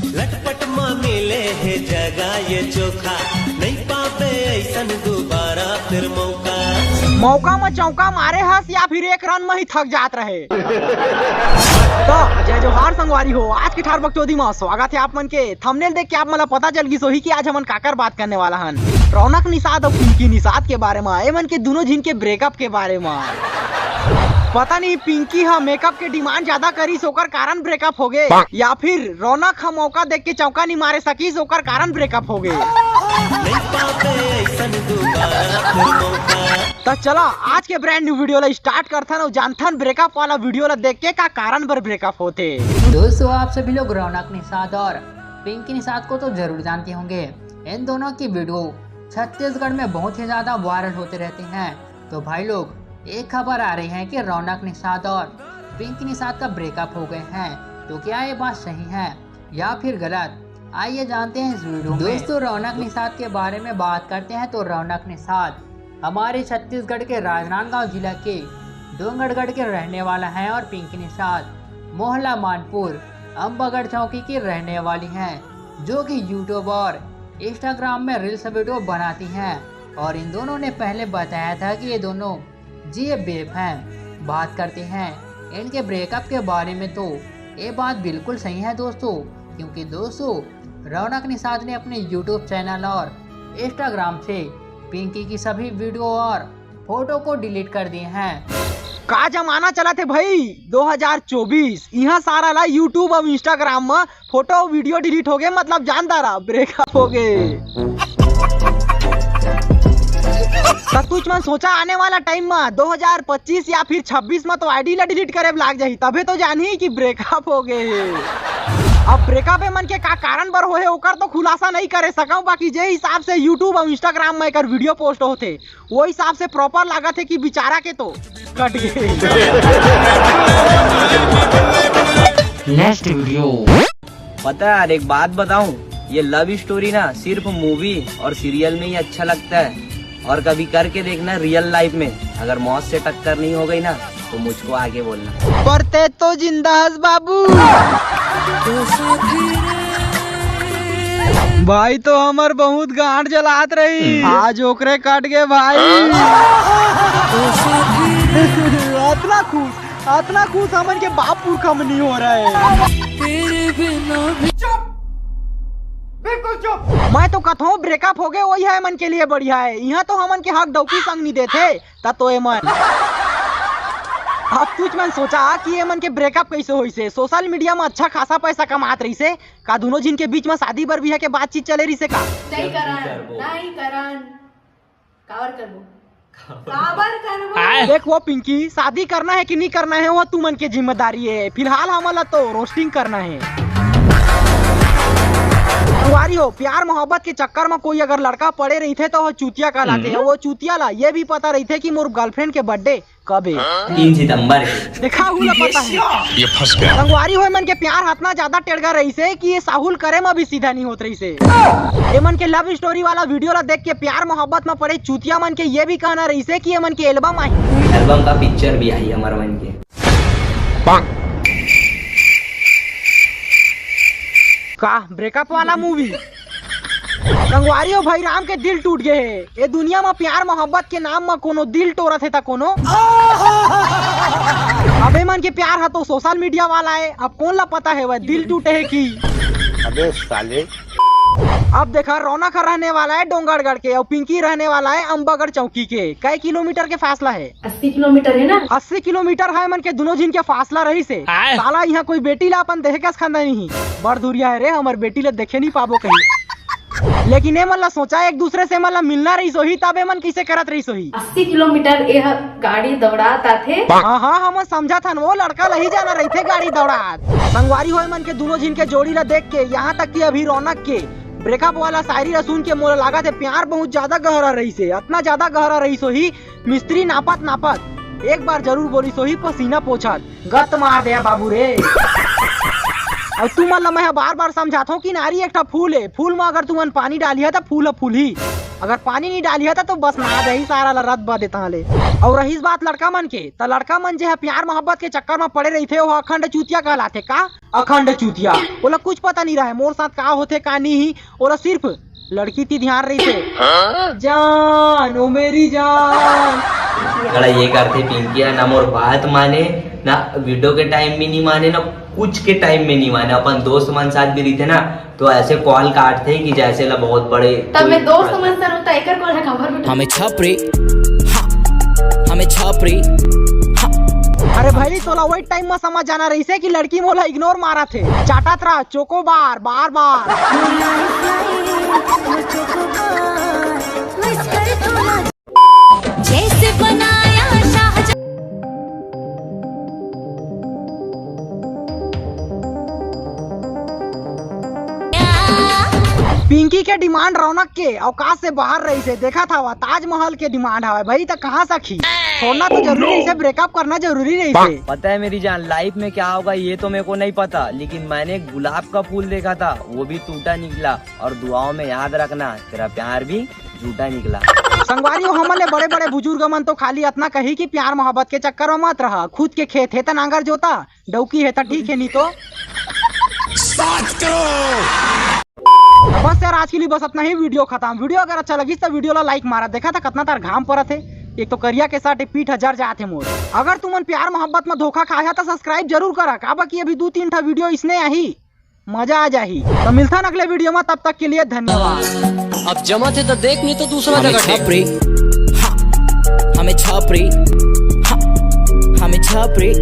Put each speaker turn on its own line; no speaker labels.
लटपट में मिले है जगह ये चोखा, नहीं पावे ऐसन दोबारा फिर मौका।
मौका में चौका मारे हस या फिर एक रन में ही थक जात रहे। तो जय जोहार संगवारी हो, आज की ठार बकचोदी में स्वागत है आप मन के। थंबनेल देख के आप मला पता चल गई सोही कि आज हमन काकर बात करने वाला हन। रौनक निषाद और पिंकी निषाद के बारे में, एमन के दोनों जिन के ब्रेकअप के बारे में। पता नहीं पिंकी हा मेकअप के डिमांड ज्यादा करी सोकर कारण ब्रेकअप हो गए, या फिर रौनक हा मौका देख के चौका नहीं मारे सकी सोकर कारण ब्रेकअप हो गए। तो चला आज के ब्रांड न्यू वीडियो ला स्टार्ट करथन और जानथन ब्रेकअप वाला वीडियो ला देख के का कारण पर ब्रेकअप होते।
दोस्तों आप सभी लोग रौनक निषाद और पिंकी निषाद को तो जरूर जानते होंगे। इन दोनों की वीडियो छत्तीसगढ़ में बहुत ही ज्यादा वायरल होते रहते हैं। तो भाई लोग एक खबर आ रही है कि रौनक निषाद और पिंकी निषाद का ब्रेकअप हो गए हैं। तो क्या ये बात सही है या फिर गलत, आइए जानते हैं इस वीडियो में। दोस्तों रौनक निषाद के बारे में बात करते हैं तो रौनक निषाद हमारे छत्तीसगढ़ के राजनांदगांव जिला के डोंगरगढ़ के रहने वाला है और पिंकी निषाद मोहल्ला मानपुर अम्बागढ़ चौकी की रहने वाली हैं, जो कि यूट्यूब और इंस्टाग्राम में रील्स वीडियो बनाती हैं। और इन दोनों ने पहले बताया था कि ये दोनों BFF हैं। बात करते हैं इनके ब्रेकअप के बारे में तो ये बात बिल्कुल सही है दोस्तों, क्योंकि दोस्तों रौनक निषाद ने अपने यूट्यूब चैनल और इंस्टाग्राम से पिंकी की सभी वीडियो और फोटो को डिलीट कर दिए हैं।
का जमाना चला थे भाई 2024, यहाँ सारा ला यूट्यूब और इंस्टाग्राम में फोटो वीडियो डिलीट हो गए, मतलब जानदारा ब्रेकअप हो गए। सब कुछ मन सोचा आने वाला टाइम में 2025 या फिर 26 में तो आईडी ला डिलीट करे लाग जाही, तबे तो जानी कि ब्रेकअप हो गए। अब ब्रेकअप मन के का कारण बर होए ओकर तो खुलासा नहीं करे सकूं, बाकी जे हिसाब से यूट्यूब और इंस्टाग्राम में एकर वीडियो पोस्ट होते वो हिसाब से प्रॉपर लागत है कि बेचारा के तो कट गए।
Next video.
पता है यार एक बात बताऊं, ये लव स्टोरी ना सिर्फ मूवी और सीरियल में ही अच्छा लगता है, और कभी करके देखना रियल लाइफ में। अगर मौत से टक्कर नहीं हो गई ना तो मुझको आगे बोलना।
परते तो जिंदा हस बाबू। भाई तो हमर बहुत गांठ जलात रही, आज ओकरे कट गए भाई। इतना खुश हमन के बाप पुरखा में नहीं हो रहा है। मैं तो कथो ब्रेकअप हो गए वही है मन के लिए बढ़िया है। यहाँ तो हमन के हक डौकी संग नहीं देते तो ये मन। अब कुछ मन सोचा कि ये मन के ब्रेकअप कैसे हुई से, सोशल मीडिया में अच्छा खासा पैसा कमात रही से का दोनों जिन के बीच में शादी बर बियाह के बातचीत चले रही से का
नहीं करन कावर करबो।
देख वो पिंकी, शादी करना है कि नहीं करना है वो तू मन के जिम्मेदारी है। फिलहाल हमला तो रोस्टिंग करना है। कुंवारी हो, प्यार मोहब्बत के चक्कर में कोई अगर लड़का पड़े रही थे तो वो चूतिया कहलाते हैं। वो चूतिया ला ये भी पता रही थे कि मोर गर्लफ्रेंड के बर्थडे कब है,
3 सितंबर।
देखा हुआ पता है।
ये फंस गया।
संगवारी हो मन के प्यार हाथना ज्यादा टेढ़गा रही से कि ये साहुल करे में भी सीधा नहीं होत रही से। एमन के लव स्टोरी वाला वीडियो ला देख के प्यार मोहब्बत में पड़े चूतिया मन के ये भी कहना रही से कि एमन के एल्बम आई,
एल्बम का पिक्चर भी आई हमारे मन के।
का ब्रेकअप वाला मूवी। संगवारी हो भाई राम के दिल टूट गए है। ये दुनिया में प्यार मोहब्बत के नाम में कोनो दिल तोड़त है ता कोनो। अबे मन के प्यार है तो सोशल मीडिया वाला है, अब कौन ला पता है वह दिल टूटे है कि।
अबे साले।
अब देखा रौनक रहने वाला है डोंगरगढ़ के और पिंकी रहने वाला है अम्बागढ़ चौकी के। कई किलोमीटर के फासला है?
80 किलोमीटर है ना।
80 किलोमीटर है मन के दोनों जिन के फासला रही से। साला यहाँ कोई बेटी ला अपन देखे के खानदा नहीं, बड़ दूरिया है रे हमार बेटी ला देखे नहीं पाबो कहीं। लेकिन ये मन ला सोचा एक दूसरे से मन ला मिलना रही सोही, तब मन कैसे करत रही सोही।
80 किलोमीटर यह गाड़ी दौड़ाता थे।
हाँ हम समझा था वो लड़का लही जाना रही थे गाड़ी दौड़ा। संगवारी हो मन के दोनों जिन के जोड़ी ला देख के यहाँ तक कि अभी रौनक के ब्रेकअप वाला शायरी ला सुन के मोला लगा थे प्यार बहुत ज्यादा गहरा रही से। इतना ज्यादा गहरा रही सोही मिस्त्री नापत एक बार जरूर बोली सोही पसीना पोछत गत मार दे बाबू रे। अब तू मतलब मैं बार बार समझाता हूँ कि नारी एक फूल है, फूल में अगर तुमन पानी डाली है तो फूल है फूल ही, अगर पानी नहीं डाली है तो बस ना दही सारा रद बा देता ले। और रही बात लड़का मन के, तो लड़का मन जो है प्यार मोहब्बत के चक्कर में पड़े रही थे वो अखंड चूतिया कहलाते। का अखंड चूतिया? बोला कुछ पता नहीं रहा मोर साथ का होते का नहीं, बोला सिर्फ लड़की थी ध्यान रही थे। जान ओ मेरी जान,
अगर ये करते पिंकी ना मोर बात माने ना, वीडियो के टाइम में नहीं माने ना कुछ के टाइम में नहीं माने। अपन दोस्त मन साथ भी रही थे ना तो ऐसे कॉल काटते कि जैसे ला बहुत बड़े
तब मैं दोस्त समझता रहता एक कॉल है खबर में
हमें छापरी हमें छापरी।
अरे भाई तोला वही टाइम में समझ जाना रही से कि लड़की मोला इग्नोर मारा थे, चाटत रहा चोको बार बार बार।
जैसे बनाया शाहजहां
पिंकी के डिमांड रौनक के औकात से बाहर रही से, देखा था वह ताजमहल के डिमांड हवा भाई, तो कहाँ सखी छोड़ना तो जरूरी से, ब्रेकअप करना जरूरी रही से।
पता है मेरी जान लाइफ में क्या होगा ये तो मेरे को नहीं पता, लेकिन मैंने एक गुलाब का फूल देखा था वो भी टूटा निकला, और दुआओं में याद रखना तेरा प्यार भी झूठा निकला।
संगवारियों हमले बड़े बड़े बुजुर्ग मन तो खाली इतना कही कि प्यार मोहब्बत के चक्कर में मत रहा, खुद के खेत है तो नांगर जोता, डौकी है तो ठीक है, नहीं तो बस यार आज के लिए बस इतना ही, वीडियो खत्म। वीडियो अगर अच्छा लगी तो वीडियो ला लाइक मारा, देखा था कितना तार घाम पड़ा थे, एक तो करिया के साथ पीठ हजार जाते मोर। अगर तुमन प्यार मोहब्बत में धोखा खाया तो सब्सक्राइब जरूर करा, का बाकी अभी 2-3 ठा वीडियो इसने आई मजा आ जाही। तो मिलता है अगले वीडियो में, तब तक के लिए धन्यवाद।
अब जमा थे तो देख नहीं तो दूसरा जगह छापरी हमें छापरी हमें छापरी।